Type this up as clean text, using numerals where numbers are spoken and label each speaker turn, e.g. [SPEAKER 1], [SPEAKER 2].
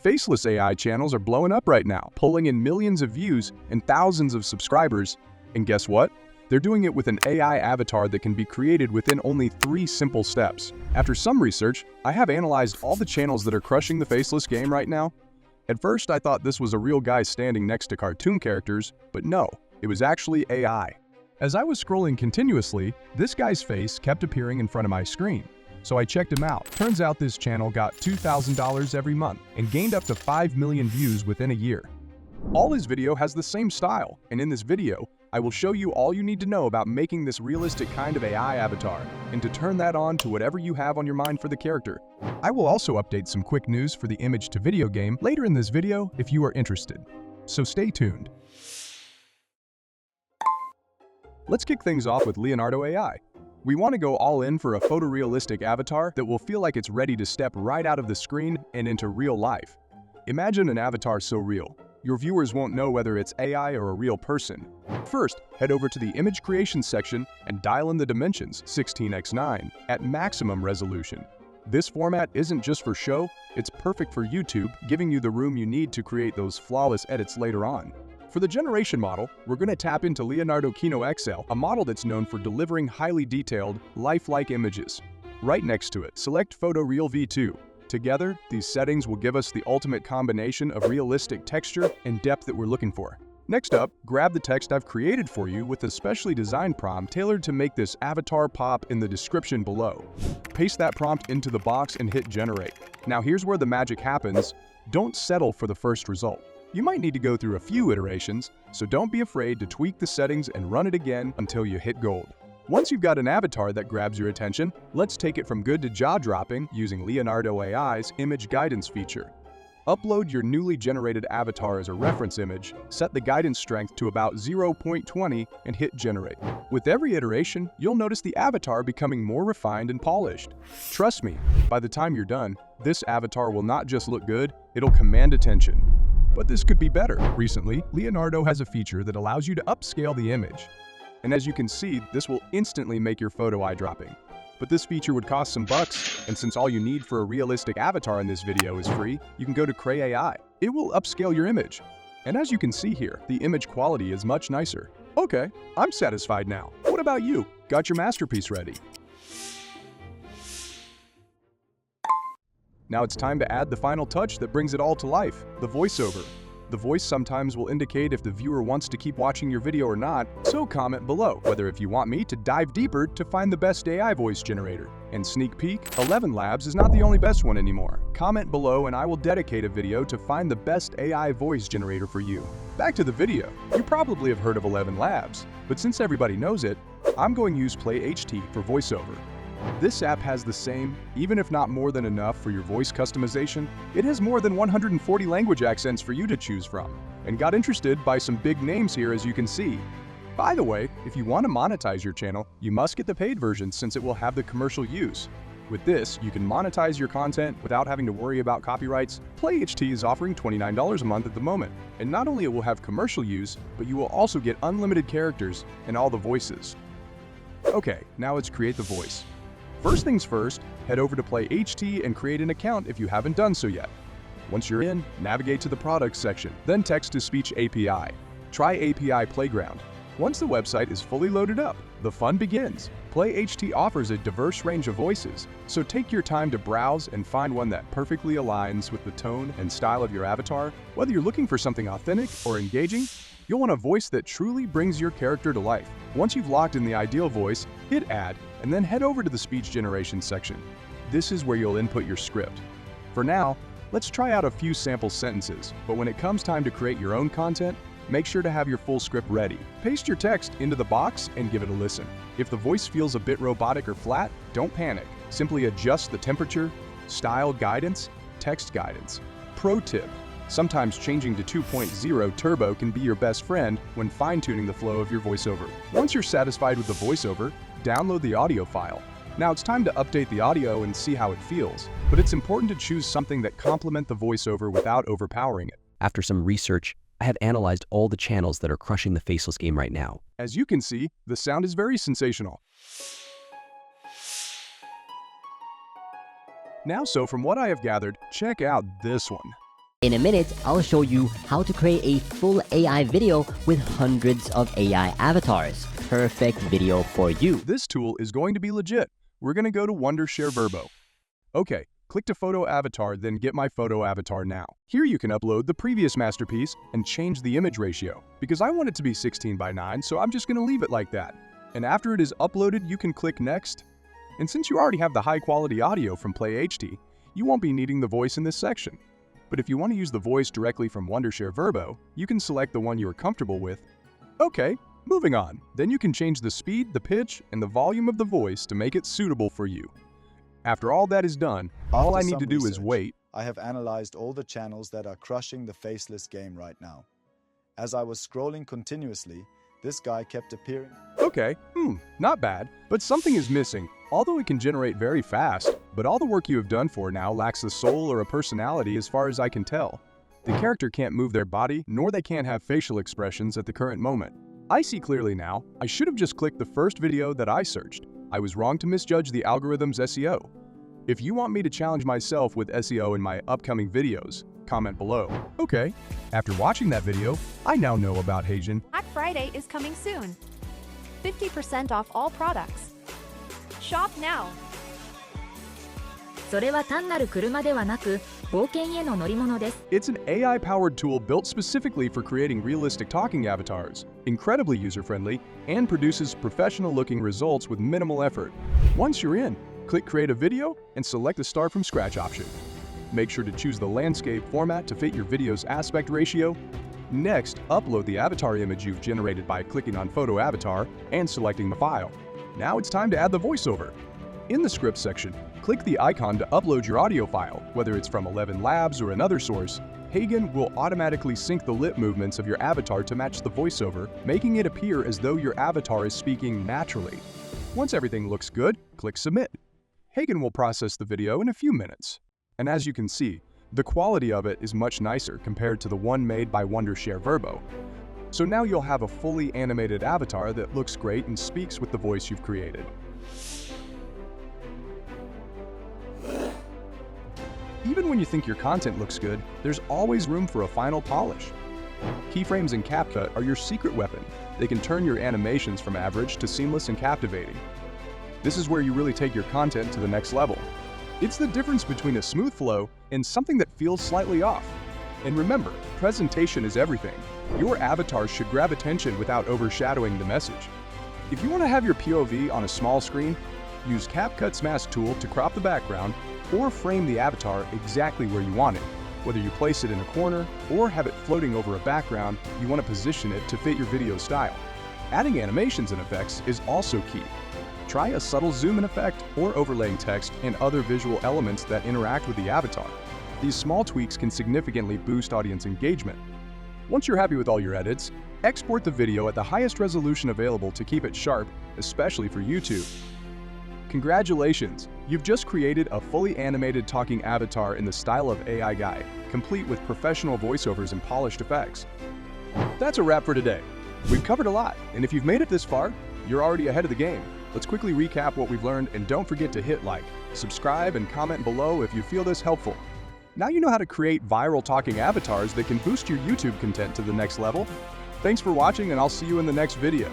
[SPEAKER 1] Faceless AI channels are blowing up right now, pulling in millions of views and thousands of subscribers. And guess what? They're doing it with an AI avatar that can be created within only 3 simple steps. After some research, I have analyzed all the channels that are crushing the faceless game right now. At first, I thought this was a real guy standing next to cartoon characters, but no, it was actually AI. As I was scrolling continuously, this guy's face kept appearing in front of my screen. So I checked him out. Turns out this channel got $2,000 every month and gained up to 5 million views within a year. All his video has the same style, and in this video, I will show you all you need to know about making this realistic kind of AI avatar, and to turn that on to whatever you have on your mind for the character. I will also update some quick news for the image-to-video game later in this video if you are interested. So stay tuned. Let's kick things off with Leonardo AI. We want to go all in for a photorealistic avatar that will feel like it's ready to step right out of the screen and into real life. Imagine an avatar so real, your viewers won't know whether it's AI or a real person. First, head over to the image creation section and dial in the dimensions 16:9 at maximum resolution. This format isn't just for show, it's perfect for YouTube, giving you the room you need to create those flawless edits later on. For the generation model, we're going to tap into Leonardo Kino XL, a model that's known for delivering highly detailed, lifelike images. Right next to it, select PhotoReal V2. Together, these settings will give us the ultimate combination of realistic texture and depth that we're looking for. Next up, grab the text I've created for you with a specially designed prompt tailored to make this avatar pop in the description below. Paste that prompt into the box and hit generate. Now here's where the magic happens. Don't settle for the first result. You might need to go through a few iterations, so don't be afraid to tweak the settings and run it again until you hit gold. Once you've got an avatar that grabs your attention, let's take it from good to jaw-dropping using Leonardo AI's image guidance feature. Upload your newly generated avatar as a reference image, set the guidance strength to about 0.20 and hit generate. With every iteration, you'll notice the avatar becoming more refined and polished. Trust me, by the time you're done, this avatar will not just look good, it'll command attention. But this could be better. Recently, Leonardo has a feature that allows you to upscale the image. And as you can see, this will instantly make your photo eye-dropping. But this feature would cost some bucks, and since all you need for a realistic avatar in this video is free, you can go to Cray AI. It will upscale your image. And as you can see here, the image quality is much nicer. Okay, I'm satisfied now. What about you? Got your masterpiece ready? Now it's time to add the final touch that brings it all to life, the voiceover. The voice sometimes will indicate if the viewer wants to keep watching your video or not, so comment below whether if you want me to dive deeper to find the best AI voice generator. And sneak peek, ElevenLabs is not the only best one anymore. Comment below and I will dedicate a video to find the best AI voice generator for you. Back to the video. You probably have heard of ElevenLabs, but since everybody knows it, I'm going to use PlayHT for voiceover. This app has the same, even if not more than enough for your voice customization. It has more than 140 language accents for you to choose from, and got interested by some big names here as you can see. By the way, if you want to monetize your channel, you must get the paid version since it will have the commercial use. With this, you can monetize your content without having to worry about copyrights. PlayHT is offering $29 a month at the moment, and not only it will have commercial use, but you will also get unlimited characters and all the voices. Okay, now let's create the voice. First things first, head over to PlayHT and create an account if you haven't done so yet. Once you're in, navigate to the Products section, then Text-to-Speech API. Try API Playground. Once the website is fully loaded up, the fun begins. PlayHT offers a diverse range of voices, so take your time to browse and find one that perfectly aligns with the tone and style of your avatar. Whether you're looking for something authentic or engaging, you'll want a voice that truly brings your character to life. Once you've locked in the ideal voice, hit Add, and then head over to the speech generation section. This is where you'll input your script. For now, let's try out a few sample sentences, but when it comes time to create your own content, make sure to have your full script ready. Paste your text into the box and give it a listen. If the voice feels a bit robotic or flat, don't panic. Simply adjust the temperature, style guidance, text guidance. Pro tip: sometimes changing to 2.0 Turbo can be your best friend when fine-tuning the flow of your voiceover. Once you're satisfied with the voiceover, download the audio file. Now it's time to update the audio and see how it feels, but it's important to choose something that complements the voiceover without overpowering it.
[SPEAKER 2] After some research, I have analyzed all the channels that are crushing the faceless game right now.
[SPEAKER 1] As you can see, the sound is very sensational. Now, so from what I have gathered, check out this one.
[SPEAKER 3] In a minute, I'll show you how to create a full AI video with hundreds of AI avatars. Perfect video for you.
[SPEAKER 1] This tool is going to be legit. We're going to go to Wondershare Verbo. Okay, click to Photo Avatar, then Get My Photo Avatar Now. Here you can upload the previous masterpiece and change the image ratio. Because I want it to be 16:9, so I'm just going to leave it like that. And after it is uploaded, you can click Next. And since you already have the high-quality audio from Play HD, you won't be needing the voice in this section. But if you want to use the voice directly from Wondershare Verbo, you can select the one you are comfortable with. Okay, moving on. Then you can change the speed, the pitch, and the volume of the voice to make it suitable for you. After all that is done, all I need to do is wait.
[SPEAKER 4] I have analyzed all the channels that are crushing the faceless game right now. As I was scrolling continuously, this guy kept appearing.
[SPEAKER 1] Okay, not bad, but something is missing. Although it can generate very fast, but all the work you have done for now lacks a soul or a personality as far as I can tell. The character can't move their body, nor they can't have facial expressions at the current moment. I see clearly now. I should have just clicked the first video that I searched. I was wrong to misjudge the algorithm's SEO. If you want me to challenge myself with SEO in my upcoming videos, comment below. Okay, after watching that video, I now know about Heijin.
[SPEAKER 5] Black Friday is coming soon. 50% off all products. Shop now.
[SPEAKER 6] それは単なる車ではなく、冒険への乗り物です。
[SPEAKER 1] It's an AI-powered tool built specifically for creating realistic talking avatars, incredibly user-friendly, and produces professional-looking results with minimal effort. Once you're in, click Create a Video and select the Start from Scratch option. Make sure to choose the landscape format to fit your video's aspect ratio. Next, upload the avatar image you've generated by clicking on Photo Avatar and selecting the file. Now it's time to add the voiceover. In the script section, click the icon to upload your audio file, whether it's from 11 Labs or another source. Heijin will automatically sync the lip movements of your avatar to match the voiceover, making it appear as though your avatar is speaking naturally. Once everything looks good, click Submit. Heijin will process the video in a few minutes. And as you can see, the quality of it is much nicer compared to the one made by Wondershare Verbo. So now you'll have a fully animated avatar that looks great and speaks with the voice you've created. Even when you think your content looks good, there's always room for a final polish. Keyframes in CapCut are your secret weapon. They can turn your animations from average to seamless and captivating. This is where you really take your content to the next level. It's the difference between a smooth flow and something that feels slightly off. And remember, presentation is everything. Your avatar should grab attention without overshadowing the message. If you want to have your POV on a small screen, use CapCut's mask tool to crop the background or frame the avatar exactly where you want it. Whether you place it in a corner or have it floating over a background, you want to position it to fit your video style. Adding animations and effects is also key. Try a subtle zoom-in effect or overlaying text and other visual elements that interact with the avatar. These small tweaks can significantly boost audience engagement. Once you're happy with all your edits, export the video at the highest resolution available to keep it sharp, especially for YouTube. Congratulations! You've just created a fully animated talking avatar in the style of AI Guy, complete with professional voiceovers and polished effects. That's a wrap for today. We've covered a lot, and if you've made it this far, you're already ahead of the game. Let's quickly recap what we've learned, and don't forget to hit like, subscribe, and comment below if you feel this helpful. Now you know how to create viral talking avatars that can boost your YouTube content to the next level. Thanks for watching, and I'll see you in the next video.